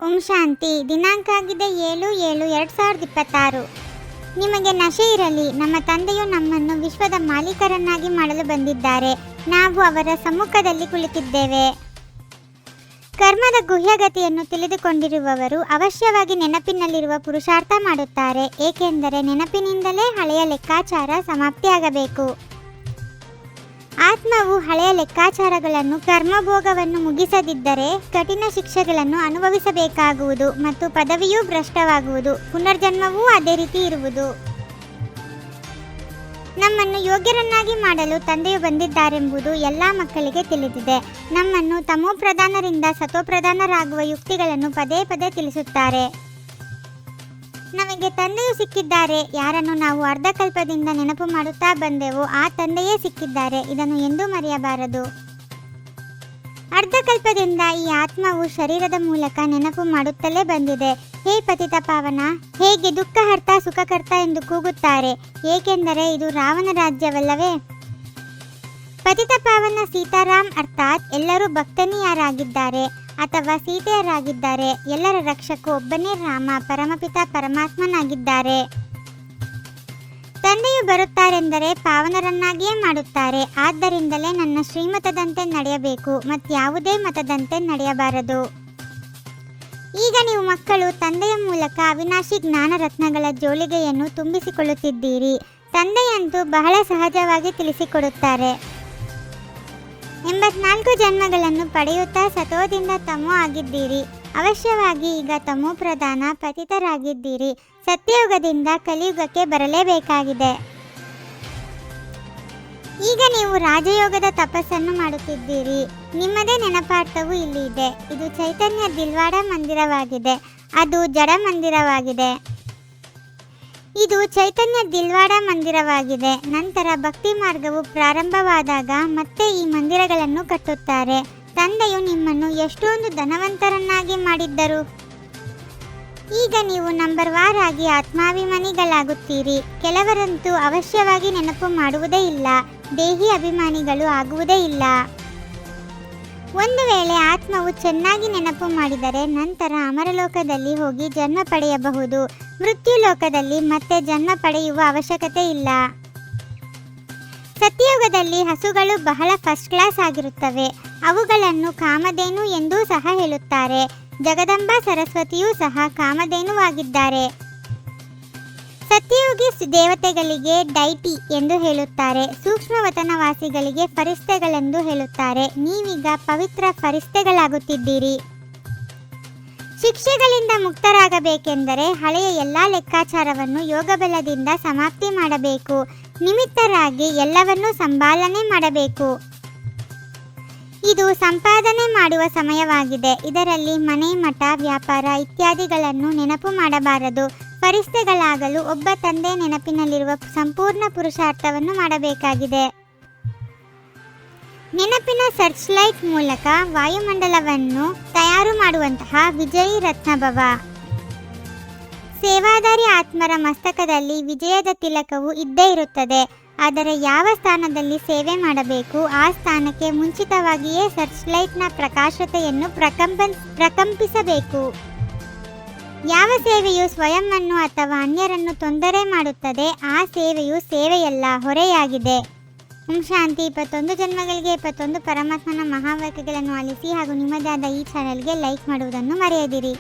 ಓಂ ಶಾಂತಿ. ದಿನಾಂಕ ಆಗಿದೆ 7/7/2026. ನಿಮಗೆ ನಶೆ ಇರಲಿ. ನಮ್ಮ ತಂದೆಯು ನಮ್ಮನ್ನು ವಿಶ್ವದ ಮಾಲೀಕರನ್ನಾಗಿ ಮಾಡಲು ಬಂದಿದ್ದಾರೆ. ನಾವು ಅವರ ಸಮ್ಮುಖದಲ್ಲಿ ಕುಳಿತಿದ್ದೇವೆ. ಕರ್ಮದ ಗುಹ್ಯಗತಿಯನ್ನು ತಿಳಿದುಕೊಂಡಿರುವವರು ಅವಶ್ಯವಾಗಿ ನೆನಪಿನಲ್ಲಿರುವ ಪುರುಷಾರ್ಥ ಮಾಡುತ್ತಾರೆ, ಏಕೆಂದರೆ ನೆನಪಿನಿಂದಲೇ ಹಳೆಯ ಲೆಕ್ಕಾಚಾರ ಸಮಾಪ್ತಿಯಾಗಬೇಕು. ಆತ್ಮವು ಹಳೆಯ ಲೆಕ್ಕಾಚಾರಗಳನ್ನು ಕರ್ಮಭೋಗವನ್ನು ಮುಗಿಸದಿದ್ದರೆ ಕಠಿಣ ಶಿಕ್ಷೆಗಳನ್ನು ಅನುಭವಿಸಬೇಕಾಗುವುದು ಮತ್ತು ಪದವಿಯೂ ಭ್ರಷ್ಟವಾಗುವುದು. ಪುನರ್ಜನ್ಮವೂ ಅದೇ ರೀತಿ ಇರುವುದು. ನಮ್ಮನ್ನು ಯೋಗ್ಯರನ್ನಾಗಿ ಮಾಡಲು ತಂದೆಯು ಬಂದಿದ್ದಾರೆಂಬುದು ಎಲ್ಲ ಮಕ್ಕಳಿಗೆ ತಿಳಿದಿದೆ. ನಮ್ಮನ್ನು ತಮೋಪ್ರಧಾನರಿಂದ ಸತೋಪ್ರಧಾನರಾಗುವ ಯುಕ್ತಿಗಳನ್ನು ಪದೇ ಪದೇ ತಿಳಿಸುತ್ತಾರೆ. ನಮಗೆ ತಂದೆಯು ಸಿಕ್ಕಿದ್ದಾರೆ. ಯಾರನ್ನು ನಾವು ಅರ್ಧಕಲ್ಪದಿಂದ ನೆನಪು ಮಾಡುತ್ತಾ ಬಂದೆವೋ ಆ ತಂದೆಯೇ ಸಿಕ್ಕಿದ್ದಾರೆ. ಇದನ್ನು ಎಂದೂ ಮರೆಯಬಾರದು. ಅರ್ಧಕಲ್ಪದಿಂದ ಈ ಆತ್ಮವು ಶರೀರದ ಮೂಲಕ ನೆನಪು ಮಾಡುತ್ತಲೇ ಬಂದಿದೆ. ಹೇ ಪತಿತ ಪಾವನ, ಹೇಗೆ ದುಃಖಹರ್ತ ಸುಖಕರ್ತ ಎಂದು ಕೂಗುತ್ತಾರೆ, ಏಕೆಂದರೆ ಇದು ರಾವಣ ರಾಜ್ಯವಲ್ಲವೇ? ಪತಿತ ಪಾವನ ಸೀತಾರಾಮ್ ಅರ್ಥಾತ್ ಎಲ್ಲರೂ ಭಕ್ತನೀಯರಾಗಿದ್ದಾರೆ ಅಥವಾ ಸೀತೆಯರಾಗಿದ್ದಾರೆ. ಎಲ್ಲರ ರಕ್ಷಕ ಒಬ್ಬನೇ ರಾಮ, ಪರಮಪಿತ ಪರಮಾತ್ಮನಾಗಿದ್ದಾರೆ. ತಂದೆಯು ಬರುತ್ತಾರೆಂದರೆ ಪಾವನರನ್ನಾಗಿಯೇ ಮಾಡುತ್ತಾರೆ. ಆದ್ದರಿಂದಲೇ ನನ್ನ ಶ್ರೀಮತದಂತೆ ನಡೆಯಬೇಕು, ಮತ್ಯಾವುದೇ ಮತದಂತೆ ನಡೆಯಬಾರದು. ಈಗ ನೀವು ಮಕ್ಕಳು ತಂದೆಯ ಮೂಲಕ ಅವಿನಾಶಿ ಜ್ಞಾನ ರತ್ನಗಳ ಜೋಳಿಗೆಯನ್ನು ತುಂಬಿಸಿಕೊಳ್ಳುತ್ತಿದ್ದೀರಿ. ತಂದೆಯಂತೂ ಬಹಳ ಸಹಜವಾಗಿ ತಿಳಿಸಿಕೊಡುತ್ತಾರೆ. 84 ಜನ್ಮಗಳನ್ನು ಪಡೆಯುತ್ತಾ ಸತೋದಿಂದ ತಮೋ ಆಗಿದ್ದೀರಿ. ಅವಶ್ಯವಾಗಿ ಈಗ ತಮೋ ಪ್ರಧಾನ ಪತಿತರಾಗಿದ್ದೀರಿ. ಸತ್ಯಯುಗದಿಂದ ಕಲಿಯುಗಕ್ಕೆ ಬರಲೇಬೇಕಾಗಿದೆ. ಈಗ ನೀವು ರಾಜಯೋಗದ ತಪಸ್ಸನ್ನು ಮಾಡುತ್ತಿದ್ದೀರಿ. ನಿಮ್ಮದೇ ನೆನಪಾರ್ಥವು ಇಲ್ಲಿ ಇದೆ. ಇದು ಚೈತನ್ಯ ದಿಲ್ವಾಡ ಮಂದಿರವಾಗಿದೆ. ಅದು ಜಡ ಮಂದಿರವಾಗಿದೆ. ಇದು ಚೈತನ್ಯ ದಿಲ್ವಾಡ ಮಂದಿರವಾಗಿದೆ. ನಂತರ ಭಕ್ತಿ ಮಾರ್ಗವು ಪ್ರಾರಂಭವಾದಾಗ ಮತ್ತೆ ಈ ಮಂದಿರಗಳನ್ನು ಕಟ್ಟುತ್ತಾರೆ. ತಂದೆಯು ನಿಮ್ಮನ್ನು ಎಷ್ಟೊಂದು ಧನವಂತರನ್ನಾಗಿ ಮಾಡಿದ್ದರು. ಈಗ ನೀವು ನಂಬರ್ ವಾರ್ ಆಗಿ ಆತ್ಮಾಭಿಮಾನಿಗಳಾಗುತ್ತೀರಿ. ಕೆಲವರಂತೂ ಅವಶ್ಯವಾಗಿ ನೆನಪು ಮಾಡುವುದೇ ಇಲ್ಲ, ದೇಹಿ ಅಭಿಮಾನಿಗಳು ಆಗುವುದೇ ಇಲ್ಲ. ಒಂದು ವೇಳೆ ಆತ್ಮವು ಚೆನ್ನಾಗಿ ನೆನಪು ಮಾಡಿದರೆ ನಂತರ ಅಮರಲೋಕದಲ್ಲಿ ಹೋಗಿ ಜನ್ಮ ಪಡೆಯಬಹುದು. ಮೃತ್ಯು ಲೋಕದಲ್ಲಿ ಮತ್ತೆ ಜನ್ಮ ಪಡೆಯುವ ಅವಶ್ಯಕತೆ ಇಲ್ಲ. ಸತ್ಯಯುಗದಲ್ಲಿ ಹಸುಗಳು ಬಹಳ ಫಸ್ಟ್ ಕ್ಲಾಸ್ ಆಗಿರುತ್ತವೆ. ಅವುಗಳನ್ನು ಕಾಮಧೇನು ಎಂದೂ ಸಹ ಹೇಳುತ್ತಾರೆ. ಜಗದಂಬಾ ಸರಸ್ವತಿಯೂ ಸಹ ಕಾಮಧೇನುವಾಗಿದ್ದಾರೆ. ಸತ್ಯಯುಗಿ ದೇವತೆಗಳಿಗೆ ಡೈಟಿ ಎಂದು ಹೇಳುತ್ತಾರೆ. ಸೂಕ್ಷ್ಮವತನವಾಸಿಗಳಿಗೆ ಫರಿಸ್ತೆಗಳೆಂದು ಹೇಳುತ್ತಾರೆ. ನೀವೀಗ ಪವಿತ್ರ ಫರಿಸ್ತೆಗಳಾಗುತ್ತಿದ್ದೀರಿ. ಶಿಕ್ಷೆಗಳಿಂದ ಮುಕ್ತರಾಗಬೇಕೆಂದರೆ ಹಳೆಯ ಎಲ್ಲ ಲೆಕ್ಕಾಚಾರವನ್ನು ಯೋಗಬಲದಿಂದ ಸಮಾಪ್ತಿ ಮಾಡಬೇಕು. ನಿಮಿತ್ತರಾಗಿ ಎಲ್ಲವನ್ನೂ ಸಂಪಾದನೆ ಮಾಡಬೇಕು. ಇದು ಸಂಪಾದನೆ ಮಾಡುವ ಸಮಯವಾಗಿದೆ. ಇದರಲ್ಲಿ ಮನೆ, ಮಠ, ವ್ಯಾಪಾರ ಇತ್ಯಾದಿಗಳನ್ನು ನೆನಪು ಮಾಡಬಾರದು. ಫರಿಸ್ತೆಗಳಾಗಲು ಒಬ್ಬ ತಂದೆ ನೆನಪಿನಲ್ಲಿರುವ ಸಂಪೂರ್ಣ ಪುರುಷಾರ್ಥವನ್ನು ಮಾಡಬೇಕಾಗಿದೆ. ನೆನಪಿನ ಸರ್ಚ್ ಲೈಟ್ ಮೂಲಕ ವಾಯುಮಂಡಲವನ್ನು ತಯಾರು ಮಾಡುವಂತಹ ವಿಜಯಿ ರತ್ನಭವ. ಸೇವಾದಾರಿ ಆತ್ಮರ ಮಸ್ತಕದಲ್ಲಿ ವಿಜಯದ ತಿಲಕವು ಇದ್ದೇ ಇರುತ್ತದೆ. ಆದರೆ ಯಾವ ಸ್ಥಾನದಲ್ಲಿ ಸೇವೆ ಮಾಡಬೇಕು ಆ ಸ್ಥಾನಕ್ಕೆ ಮುಂಚಿತವಾಗಿಯೇ ಸರ್ಚ್ ಲೈಟ್ನ ಪ್ರಕಾಶತೆಯನ್ನು ಪ್ರಕಂಪಿಸಬೇಕು. ಯಾವ ಸೇವೆಯು ಸ್ವಯಂವನ್ನು ಅಥವಾ ಅನ್ಯರನ್ನು ತೊಂದರೆ ಮಾಡುತ್ತದೆ ಆ ಸೇವೆಯು ಸೇವೆಯಲ್ಲ, ಹೊರೆಯಾಗಿದೆ. ಓಂ ಶಾಂತಿ. 21 ಜನ್ಮಗಳಿಗೆ 21 ಪರಮಾತ್ಮನ ಮಹಾವಾಕ್ಯಗಳನ್ನು ಆಲಿಸಿ ಹಾಗೂ ನಿಮ್ಮದೇ ಆದ ಈ ಚಾನೆಲ್ಗೆ ಲೈಕ್ ಮಾಡುವುದನ್ನು ಮರೆಯದಿರಿ.